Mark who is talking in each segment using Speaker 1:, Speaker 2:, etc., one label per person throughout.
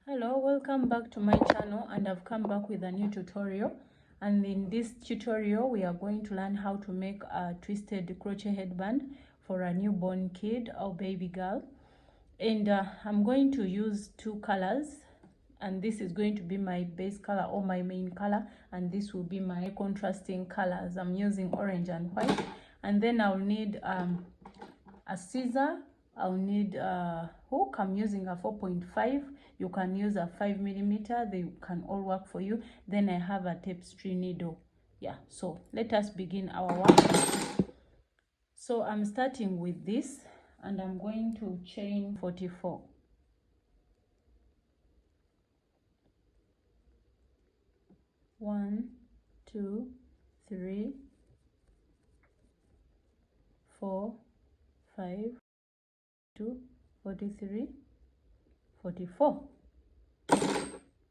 Speaker 1: Hello, welcome back to my channel, and I've come back with a new tutorial. And in this tutorial we are going to learn how to make a twisted crochet headband for a newborn kid or baby girl. And I'm going to use two colors, and this is going to be my base color or my main color, and this will be my contrasting colors. I'm using orange and white. And then I'll need a scissor. I'll need a hook. I'm using a 4.5. You can use a 5mm. They can all work for you. Then I have a tapestry needle. Yeah, so let us begin our work. So I'm starting with this, and I'm going to chain 44. One, two, three, 4, 5, 2, 43, 44.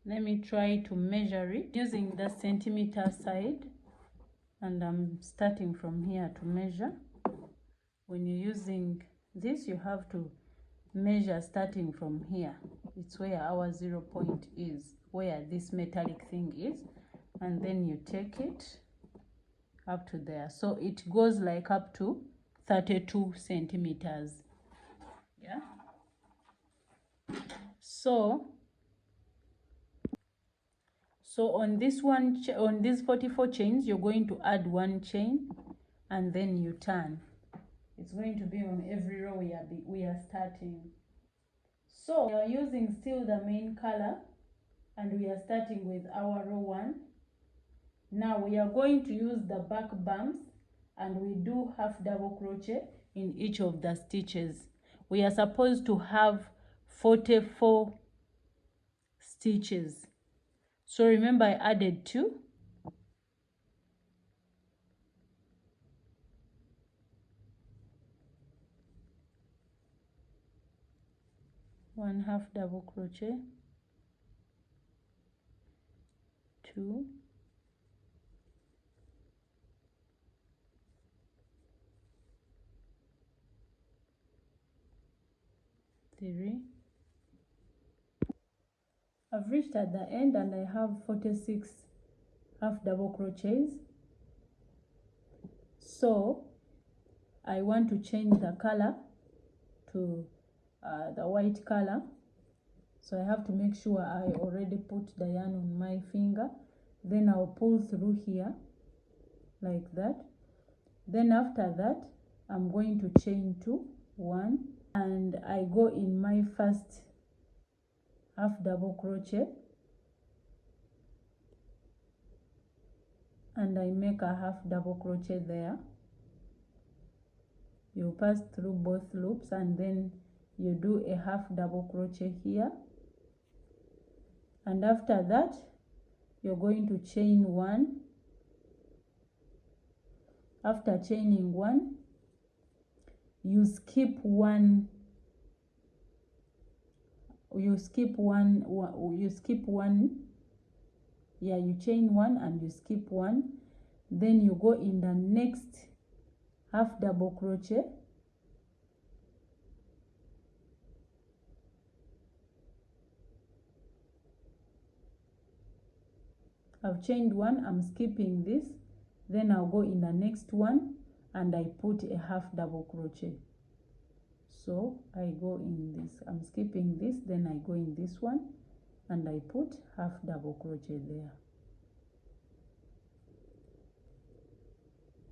Speaker 1: Let me try to measure it using the centimeter side, and I'm starting from here to measure. When you're using this, you have to measure starting from here. It's where our 0 point is, where this metallic thing is, and then you take it up to there. So it goes like up to 32 centimeters. Yeah. So on this one, on these 44 chains, you're going to add one chain, and then you turn. It's going to be on every row we are starting. So we are using still the main color, and we are starting with our row 1. Now we are going to use the back bumps, and we do half double crochet in each of the stitches. We are supposed to have 44 stitches. So remember, I added 2. One half double crochet, 2, 3. I've reached at the end, and I have 46 half double crochets. So I want to change the color to the white color. So I have to make sure I already put the yarn on my finger. Then I'll pull through here like that. Then after that, I'm going to chain 2, 1, and I go in my first half double crochet, and I make a half double crochet there. You pass through both loops, and then you do a half double crochet here, and after that you're going to chain 1. After chaining 1, you skip one, yeah, you chain 1 and you skip 1. Then you go in the next half double crochet, I've chained 1, I'm skipping this, then I'll go in the next one and I put a half double crochet. So I go in this, I'm skipping this, then I go in this one and I put half double crochet there.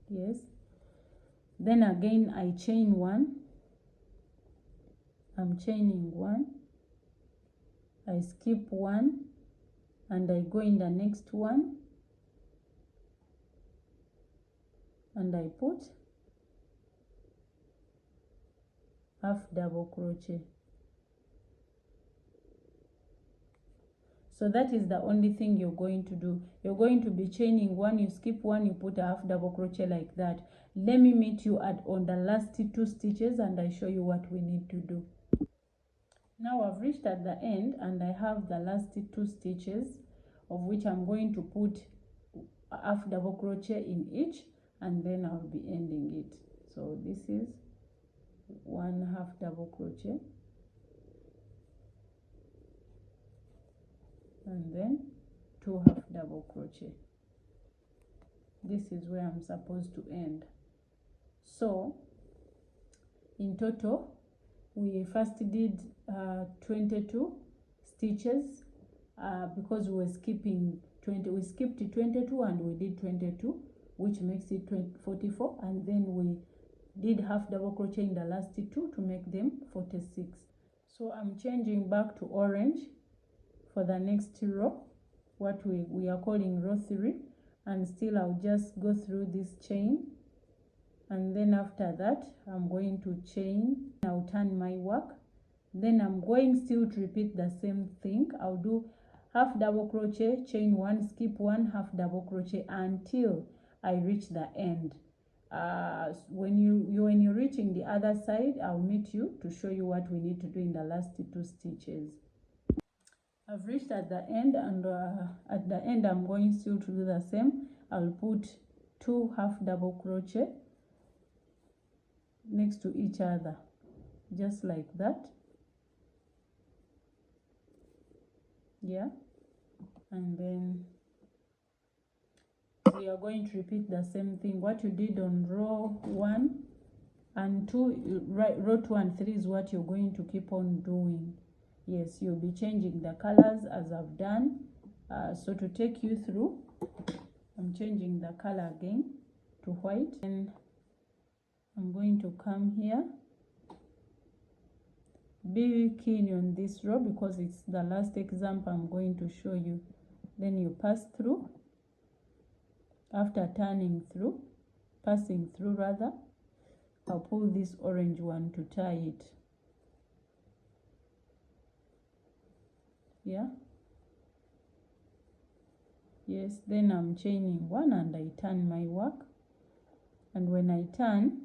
Speaker 1: Yes. Then again I chain 1, I'm chaining 1, I skip 1 and I go in the next one and I put half double crochet. So that is the only thing you're going to do. You're going to be chaining 1, you skip 1, you put a half double crochet like that. Let me meet you on the last 2 stitches, and I show you what we need to do. Now I've reached at the end, and I have the last 2 stitches, of which I'm going to put a half double crochet in each, and then I'll be ending it. So this is 1 half double crochet, and then 2 half double crochet. This is where I'm supposed to end. So in total we first did 22 stitches because we were skipping 20. We skipped 22 and we did 22, which makes it 44, and then we did half double crochet in the last 2 to make them 46. So I'm changing back to orange for the next row, what we are calling row 3, and still I'll just go through this chain, and then after that I'm going to chain. I'll turn my work, then I'm going still to repeat the same thing. I'll do half double crochet, chain 1, skip 1, half double crochet until I reach the end. When you're reaching the other side, I'll meet you to show you what we need to do in the last 2 stitches. I've reached at the end, and at the end I'm going still to do the same. I'll put 2 half double crochet next to each other, just like that. Yeah, and then we are going to repeat the same thing. What you did on row 1 and 2, row 2 and 3 is what you're going to keep on doing. Yes, you'll be changing the colors as I've done. So to take you through, I'm changing the color again to white, and I'm going to come here. Be keen on this row because it's the last example I'm going to show you. Then you pass through. After passing through rather, I'll pull this orange one to tie it. Yeah. Yes, then I'm chaining 1 and I turn my work, and when I turn,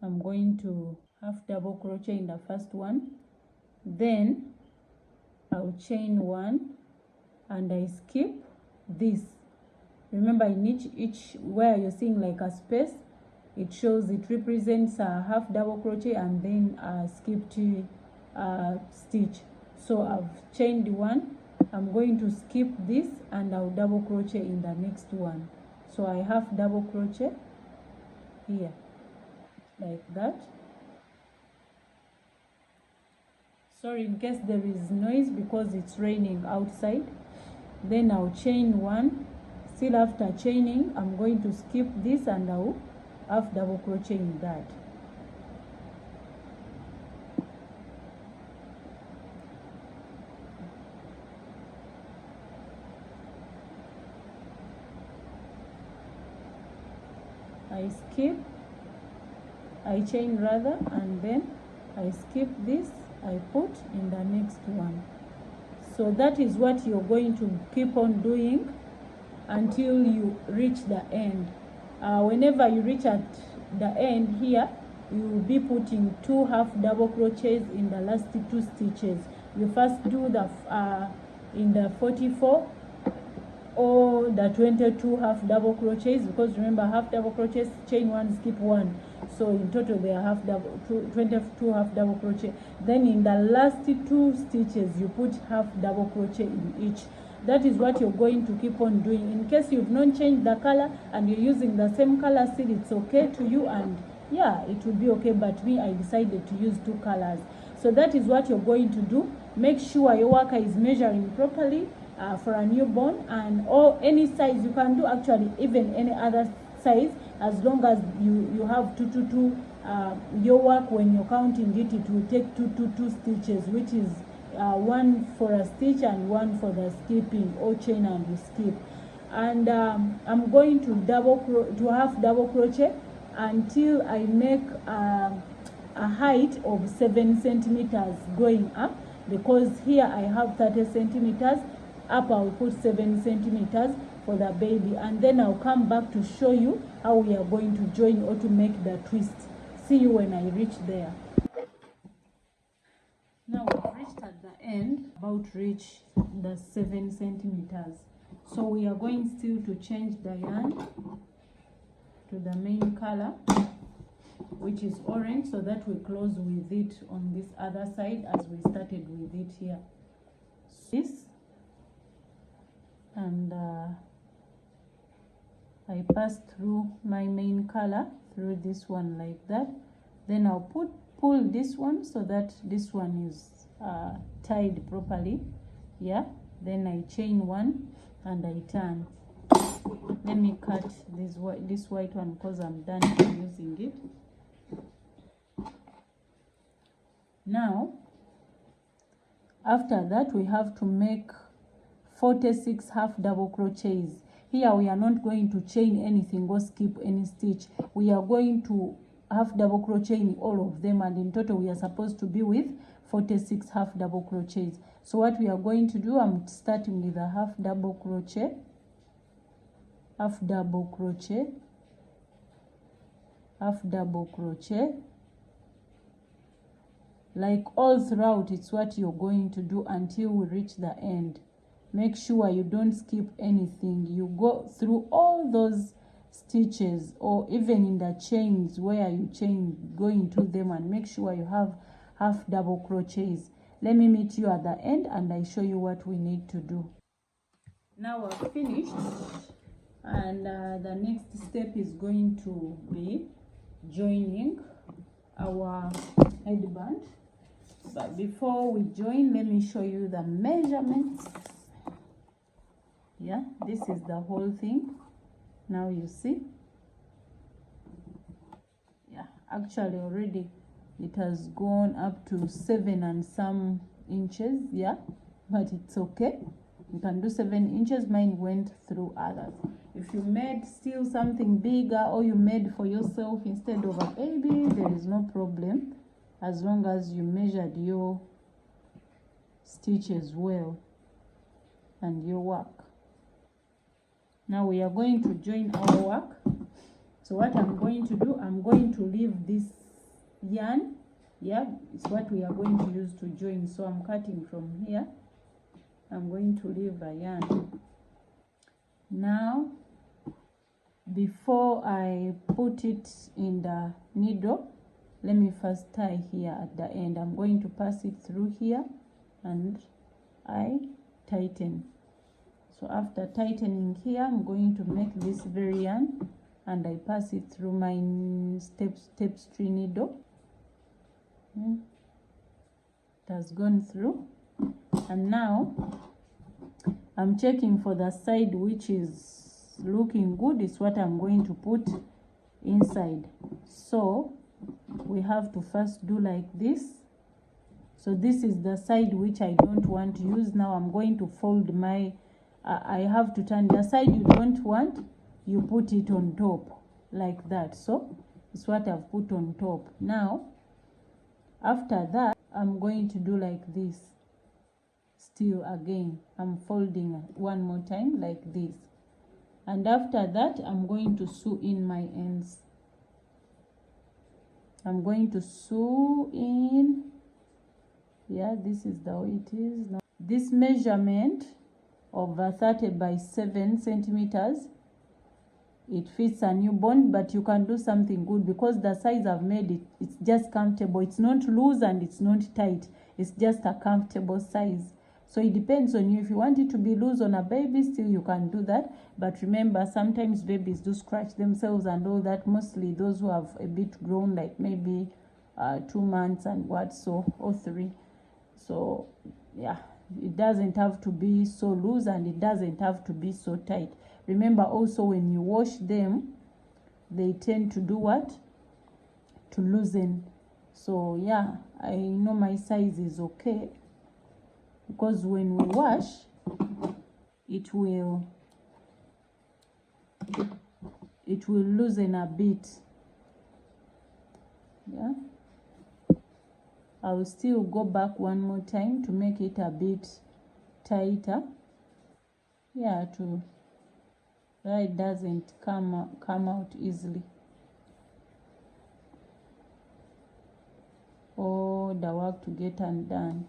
Speaker 1: I'm going to half double crochet in the first one, then I'll chain 1 and I skip this. Remember, in each where you're seeing like a space, it represents a half double crochet and then a skipped stitch. So I've chained 1, I'm going to skip this and I'll double crochet in the next one. So I half double crochet here like that. Sorry in case there is noise because it's raining outside. Then I'll chain 1. Still after chaining, I'm going to skip this and I'll half double crochet in that. I chain rather, and then I skip this, I put in the next one. So that is what you're going to keep on doing until you reach the end. Whenever you reach at the end here, you will be putting 2 half double crochets in the last 2 stitches. You first do the in the 44 or the 22 half double crochets, because remember, half double crochets, chain 1, skip 1, so in total they are 22 half double crochet. Then in the last 2 stitches you put half double crochet in each. That is what you're going to keep on doing. In case you've not changed the color and you're using the same color still, it's okay to you, and yeah, it will be okay, but me, I decided to use 2 colors. So that is what you're going to do. Make sure your worker is measuring properly for a newborn, and or any size you can do, actually even any other size, as long as you have 2 your work, when you're counting it, it will take 2 stitches, which is 1 for a stitch and 1 for the skipping or chain and you skip. And I'm going to half double crochet until I make a height of 7 centimeters going up, because here I have 30 centimeters. Up I'll put 7 centimeters for the baby, and then I'll come back to show you how we are going to join or to make the twist. See you when I reach there. Now we've reached at the end, about reach the 7 centimeters. So we are going still to change the yarn to the main color, which is orange, so that we close with it on this other side as we started with it here. This and I pass through my main color through this one like that. Then I'll pull this one so that this one is tied properly. Yeah, then I chain one and I turn. Let me cut this white one because I'm done using it. Now after that we have to make 46 half double crochets. Here we are not going to chain anything or skip any stitch. We are going to half double crochet in all of them, and in total we are supposed to be with 46 half double crochets. So what we are going to do, I'm starting with a half double crochet, half double crochet, half double crochet. Like all throughout, it's what you're going to do until we reach the end. Make sure you don't skip anything. You go through all those stitches, or even in the chains where you chain, go into them and make sure you have half double crochets. Let me meet you at the end and I show you what we need to do. Now we're finished, and the next step is going to be joining our headband. But before we join, let me show you the measurements. Yeah, this is the whole thing. Now you see, yeah, actually already it has gone up to 7 and some inches. Yeah, but it's okay, you can do 7 inches. Mine went through others. If you made still something bigger, or you made for yourself instead of a baby, there is no problem, as long as you measured your stitches well and your work. Now we are going to join our work. So what I'm going to do, I'm going to leave this yarn. Yeah, it's what we are going to use to join. So I'm cutting from here. I'm going to leave a yarn. Now, before I put it in the needle, let me first tie here at the end. I'm going to pass it through here and I tighten. So after tightening here, I'm going to make this very yarn and I pass it through my tapestry needle. It has gone through, and now I'm checking for the side which is looking good. Is what I'm going to put inside. So we have to first do like this. So this is the side which I don't want to use. Now I'm going to fold my I have to turn the side you don't want, you put it on top like that. So it's what I've put on top. Now after that, I'm going to do like this. Still again, I'm folding one more time like this, and after that I'm going to sew in my ends. I'm going to sew in. Yeah, this is the way it is now. This measurement of 30 by 7 centimeters, it fits a newborn, but you can do something good because the size I've made it, it's just comfortable. It's not loose and it's not tight. It's just a comfortable size. So it depends on you. If you want it to be loose on a baby, still you can do that. But remember, sometimes babies do scratch themselves and all that. Mostly those who have a bit grown, like maybe 2 months and what, so, or 3. So yeah, it doesn't have to be so loose and it doesn't have to be so tight. Remember also, when you wash them, they tend to do what? To loosen. So yeah, I know my size is okay, because when we wash, it will loosen a bit. Yeah, I will still go back one more time to make it a bit tighter. Yeah, to where it doesn't come out easily, or the work to get undone.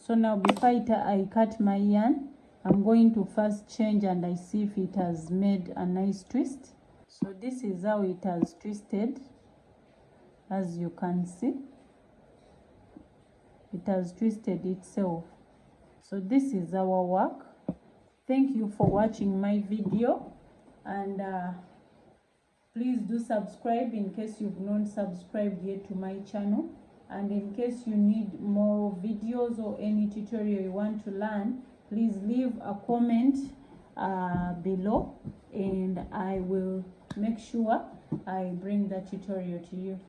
Speaker 1: So now before I cut my yarn, I'm going to first change and I see if it has made a nice twist. So this is how it has twisted. As you can see, it has twisted itself. So this is our work. Thank you for watching my video, and please do subscribe in case you've not subscribed yet to my channel. And in case you need more videos or any tutorial you want to learn, please leave a comment below, and I will make sure I bring that tutorial to you.